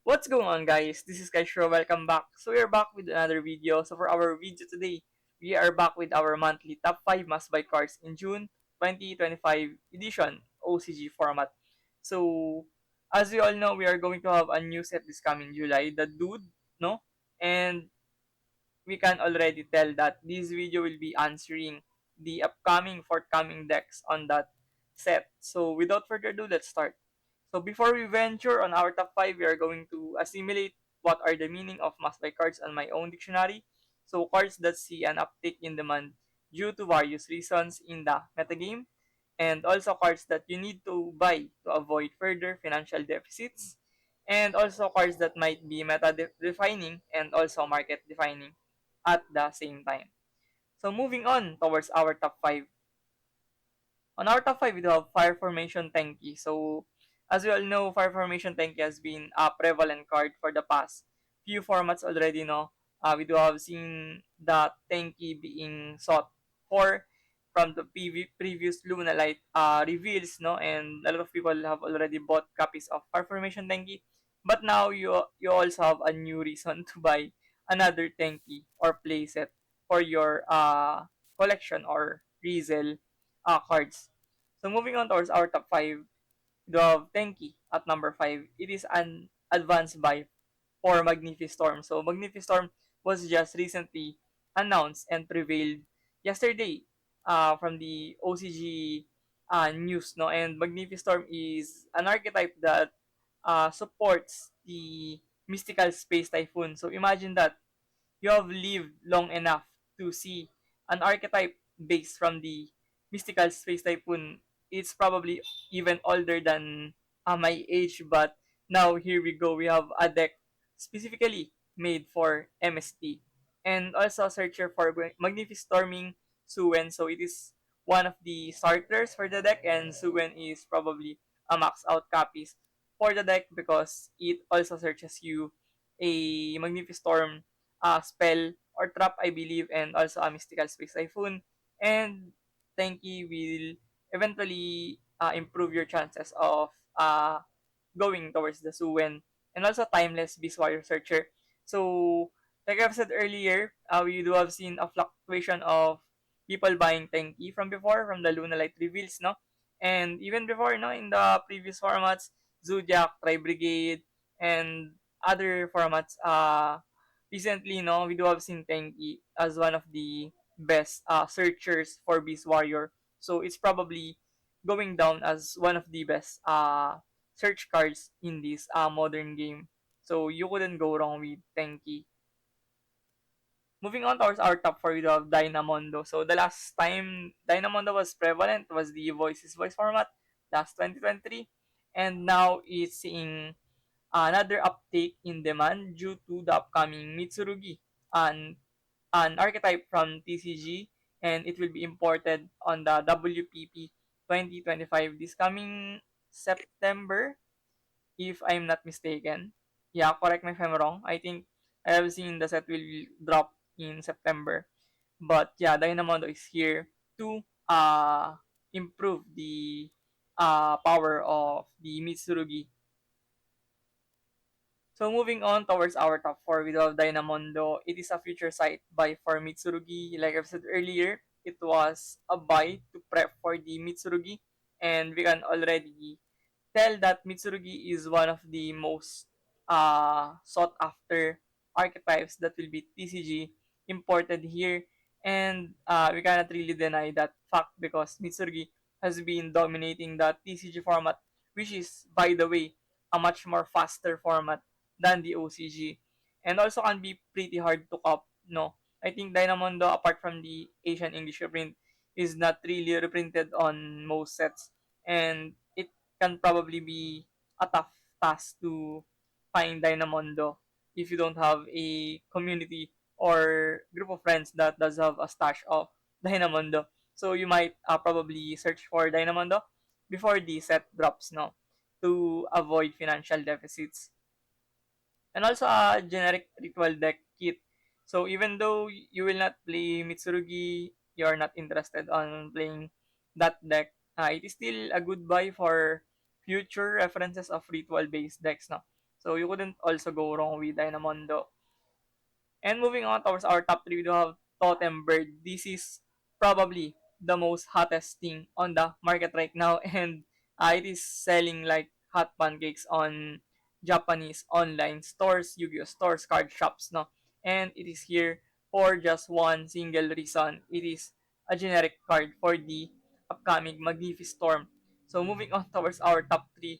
What's going on, guys? This is Kaishro. Welcome back. So we are back with another video. So for our video today, we are back with our monthly top 5 must-buy cards in June 2025 edition OCG format. So as we all know, we are going to have a new set this coming July, the DOOD, no? And we can already tell that this video will be answering the upcoming forthcoming decks on that set. So without further ado, let's start. So before we venture on our top 5, we are going to assimilate what are the meaning of must-buy cards on my own dictionary. So cards that see an uptick in demand due to various reasons in the metagame, and also cards that you need to buy to avoid further financial deficits, and also cards that might be meta-defining and also market-defining at the same time. So moving on towards our top 5. On our top 5, we do have Fire Formation Tenki. So, as we all know, Fire Formation Tenki has been a prevalent card for the past few formats already, no? We do have seen the Tenki being sought for from the previous Luna Light reveals, no? And a lot of people have already bought copies of Fire Formation Tenki. But now you also have a new reason to buy another Tenki or playset for your collection or resale cards. So moving on towards our top 5, we have Tenki at number 5. It is an advanced buy for Magnifi-Storm. So Magnifi-Storm was just recently announced and prevailed yesterday from the OCG news. No? And Magnifi-Storm is an archetype that supports the mystical space typhoon. So imagine that you have lived long enough to see an archetype based from the mystical space typhoon. It's probably even older than my age, but now here we go. We have a deck specifically made for MST, and also a searcher for Magnifi-Storming Suwen. So it is one of the starters for the deck, and Suwen is probably a max out copies for the deck because it also searches you a Magnifi-Storm spell or trap, I believe, and also a mystical space typhoon. And Tenki will eventually improve your chances of going towards the Suwen, and also timeless Beast Warrior Searcher. So, like I've said earlier, we do have seen a fluctuation of people buying Tenki from before, from the Luna Light reveals, no? And even before, no, in the previous formats, Zodiac, Tri Brigade, and other formats, recently, no, we do have seen Tenki as one of the best searchers for Beast Warrior. So it's probably going down as one of the best search cards in this modern game. So you couldn't go wrong with Tenki. Moving on towards our top 4, we do have Dynamondo. So the last time Dynamondo was prevalent was the Voices Voice format, last 2023. And now it's seeing another uptake in demand due to the upcoming Mitsurugi, an archetype from TCG, and it will be imported on the WPP 2025 this coming September, if I'm not mistaken. Yeah, correct me if I'm wrong. I think I have seen the set will drop in September. But yeah, Dynamondo is here to improve the power of the Mitsurugi. So moving on towards our top 4 with Dynamondo, it is a future sight buy for Mitsurugi. Like I've said earlier, it was a buy to prep for the Mitsurugi, and we can already tell that Mitsurugi is one of the most sought after archetypes that will be TCG imported here, and we cannot really deny that fact because Mitsurugi has been dominating the TCG format, which is, by the way, a much more faster format than the OCG, and also can be pretty hard to cop. No, I think Dynamondo, apart from the Asian English reprint, is not really reprinted on most sets, and it can probably be a tough task to find Dynamondo if you don't have a community or group of friends that does have a stash of Dynamondo. So you might probably search for Dynamondo before the set drops, no, to avoid financial deficits. And also a generic ritual deck kit. So even though you will not play Mitsurugi, you are not interested on playing that deck, it is still a good buy for future references of ritual based decks. No? So you couldn't also go wrong with Dynamondo. And moving on towards our top 3, we do have Totem Bird. This is probably the most hottest thing on the market right now, and it is selling like hot pancakes on Japanese online stores, Yu-Gi-Oh stores, card shops, no. And it is here for just one single reason. It is a generic card for the upcoming Magnificent. So moving on towards our top 3,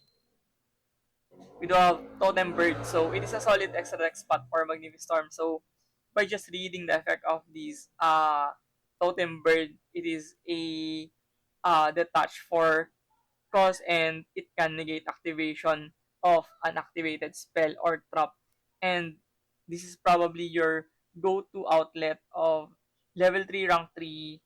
we do have Totem Bird. So it is a solid extra deck spot for Magnificent. So by just reading the effect of these Totem Bird, it is a detach for cost, and it can negate activation of an activated spell or trap. And this is probably your go-to outlet of level 3, rank 3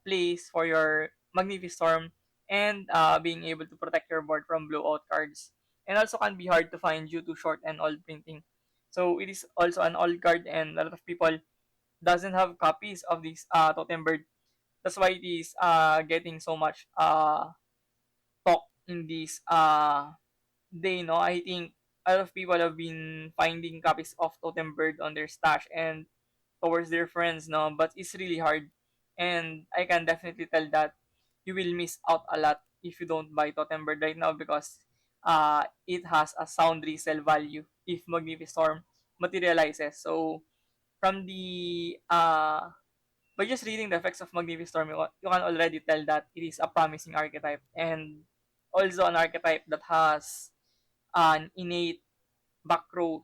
plays for your Magnificent, and being able to protect your board from blowout cards. And also can be hard to find due to short and old printing. So it is also an old card, and a lot of people doesn't have copies of this Totem Bird. That's why it is getting so much talk in this day, no. I think a lot of people have been finding copies of Totem Bird on their stash and towards their friends, no, but it's really hard. And I can definitely tell that you will miss out a lot if you don't buy Totem Bird right now, because it has a sound resale value if Magnificent materializes. So from the by just reading the effects of Magnificent, you can already tell that it is a promising archetype, and also an archetype that has an innate back row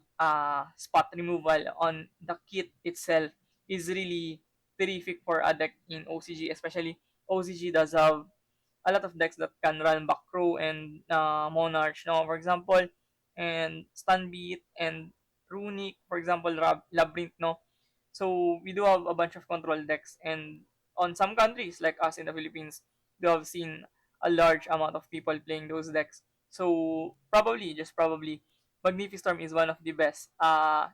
spot removal on the kit itself is really terrific for a deck in OCG. Especially OCG does have a lot of decks that can run back row and Monarch, no, for example, and Stunbeat and Runic, for example, Labyrinth, no. So we do have a bunch of control decks, and on some countries like us in the Philippines, we have seen a large amount of people playing those decks. So probably, just probably, Magnificent is one of the best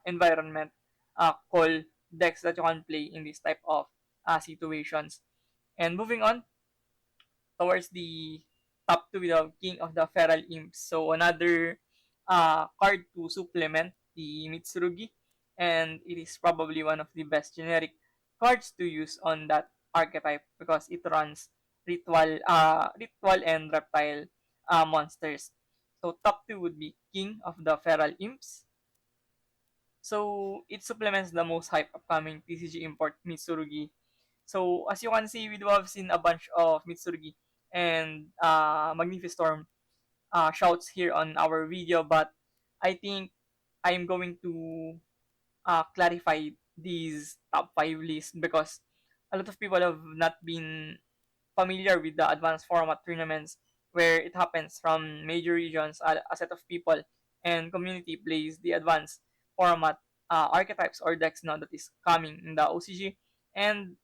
environment call decks that you can play in this type of situations. And moving on towards the top 2, we have King of the Feral Imps. So another card to supplement the Mitsurugi, and it is probably one of the best generic cards to use on that archetype because it runs ritual and reptile monsters. So top 2 would be King of the Feral Imps. So it supplements the most hype upcoming TCG import Mitsurugi. So as you can see, we do have seen a bunch of Mitsurugi and Magnificent shouts here on our video, but I think I'm going to clarify these top 5 lists because a lot of people have not been familiar with the advanced format tournaments where it happens from major regions. A set of people and community plays the advanced format archetypes or decks now that is coming in the OCG. And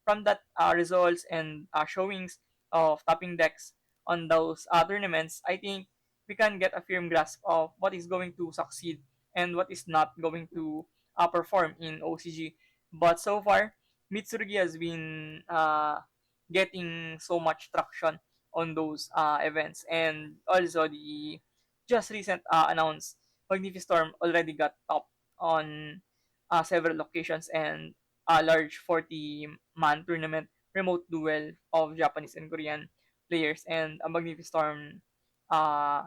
from that results and showings of topping decks on those tournaments, I think we can get a firm grasp of what is going to succeed and what is not going to perform in OCG. But so far, Mitsurugi has been getting so much traction on those events, and also the just recent announced Magnificent already got top on several locations, and a large 40-man tournament remote duel of Japanese and Korean players, and a Magnificent uh,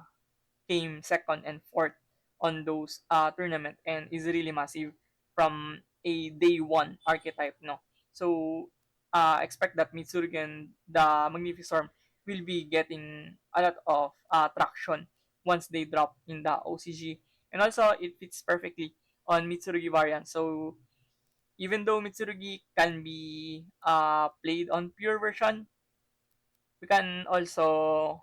came second and fourth on those tournament, and is really massive from a day one archetype, no. So expect that Mitsurugi and the Magnificent will be getting a lot of traction once they drop in the OCG, and also it fits perfectly on Mitsurugi variant. So even though Mitsurugi can be played on pure version, we can also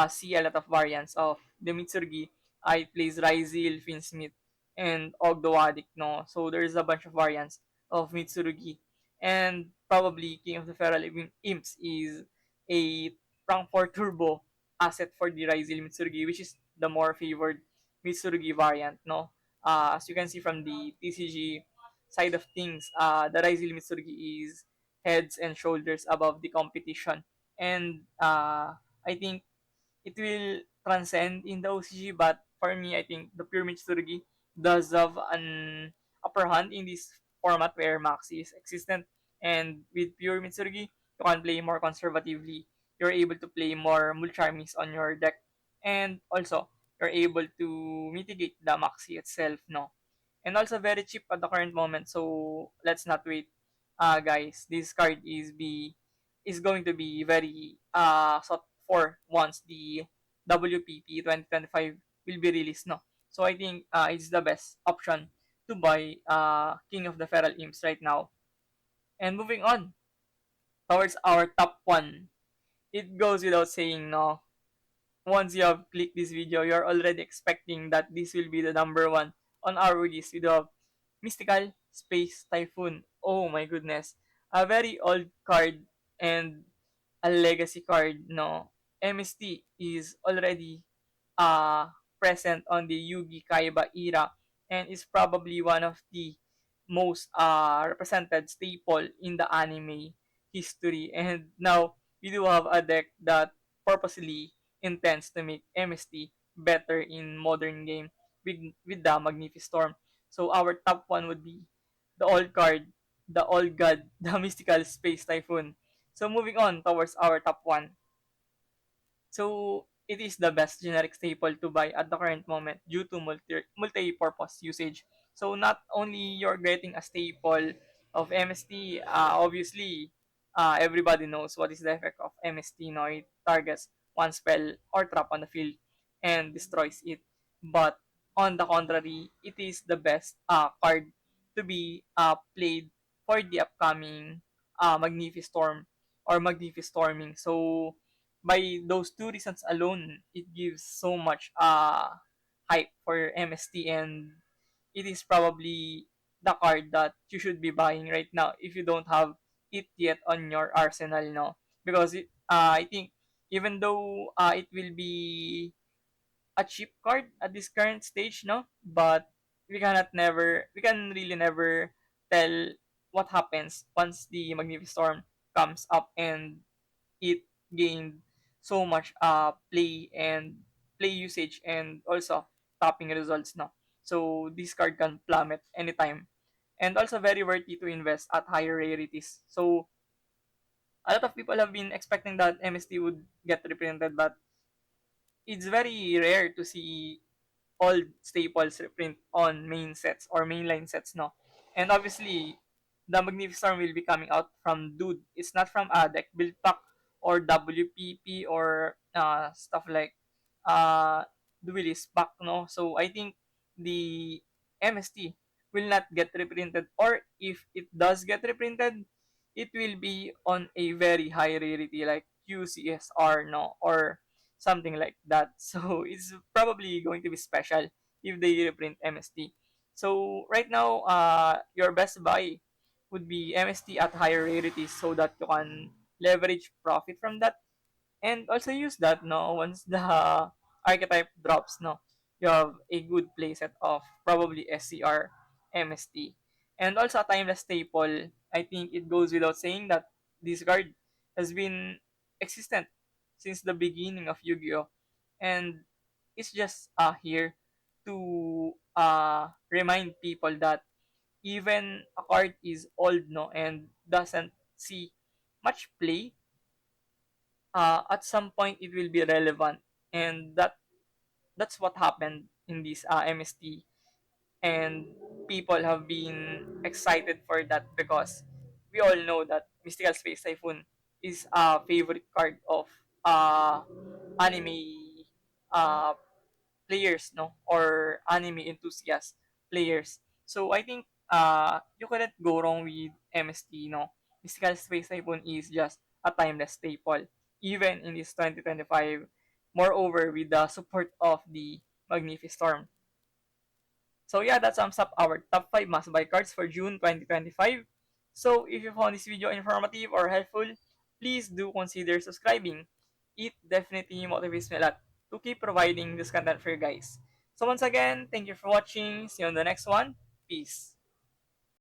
see a lot of variants of the Mitsurugi. It plays Ryzil, Finsmith, and Ogdoadic, no? So there's a bunch of variants of Mitsurugi. And probably King of the Feral Imps is a rank 4 turbo asset for the Ryzil Mitsurugi, which is the more favored Mitsurugi variant, no? As you can see from the TCG side of things, the Ryzil Mitsurugi is heads and shoulders above the competition, and I think it will transcend in the OCG, but for me, I think the Pyramid Surgi does have an upper hand in this format where Maxi is existent. And with Pyramid Surgi, you can play more conservatively. You're able to play more Mulcharmies on your deck. And also, you're able to mitigate the Maxi itself, no? And also very cheap at the current moment, so let's not wait. Guys, this card is going to be very sought for once the WPP 2025 will be released, no? So I think it's the best option to buy King of the Feral Imps right now. And moving on towards our top one, it goes without saying, no, once you have clicked this video, you're already expecting that this will be the number one on our release. We have Mystical Space Typhoon. Oh my goodness. A very old card and a legacy card, no. MST is already present on the Yugi Kaiba era and is probably one of the most represented staple in the anime history. And now we do have a deck that purposely intends to make MST better in modern game with the Magnificent. So our top one would be the old card, the old god, the mystical space typhoon. So moving on towards our top one. So it is the best generic staple to buy at the current moment due to multi-purpose usage. So not only you're getting a staple of MST, obviously everybody knows what is the effect of MST. No, it targets one spell or trap on the field and destroys it. But on the contrary, it is the best card to be played for the upcoming Magnificent or Magnificestorming. So by those two reasons alone, it gives so much hype for MST, and it is probably the card that you should be buying right now if you don't have it yet on your arsenal, no? Because I think even though it will be a cheap card at this current stage, no? But we can really never tell what happens once the Magnificent comes up and it gained so much play usage and also topping results, no. So this card can plummet anytime and also very worthy to invest at higher rarities. So a lot of people have been expecting that MST would get reprinted, but it's very rare to see old staples reprint on main sets or mainline sets, no. And obviously, the Magnificent will be coming out from DOOD. It's not from a deck build pack or WPP or stuff like uh Duelist pack, no. So I think the MST will not get reprinted, or if it does get reprinted, it will be on a very high rarity like QCSR, no, or something like that. So it's probably going to be special if they reprint MST. So right now, your best buy would be MST at higher rarities so that you can leverage profit from that and also use that, no, once the archetype drops, no, you have a good playset of probably SCR MST. And also a timeless staple, I think it goes without saying that this card has been existent since the beginning of Yu-Gi-Oh! And it's just here to remind people that even a card is old, no, and doesn't see much play, at some point it will be relevant, and that's what happened in this MST, and people have been excited for that because we all know that Mystical Space Typhoon is a favorite card of uh, anime uh, players, no, or anime enthusiast players. So I think you couldn't go wrong with MST, no. Mystical Space Typhoon is just a timeless staple even in this 2025. Moreover, with the support of the Magnificent. So yeah, that sums up our top 5 must buy cards for June 2025. So if you found this video informative or helpful, please do consider subscribing. It definitely motivates me a lot to keep providing this content for you guys. So once again, thank you for watching. See you on the next one. Peace.